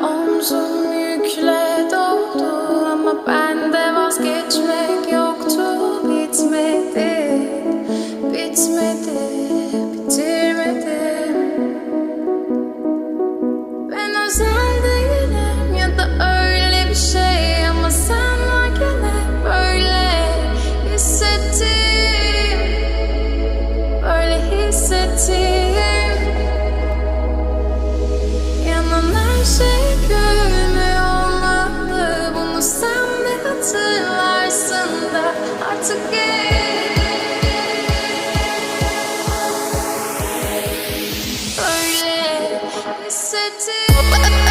Omzum yükle doldu ama bende vazgeçmek yoktu. Bitmedi, bitmedi, bitirmedim. Ben özel değilim ya da öyle bir şey, ama sen varken hep böyle hissettim, böyle hissettim. Yanan her şey görünmüyor olmalı, bunu sen de hatırlarsın da artık böyle hissettim.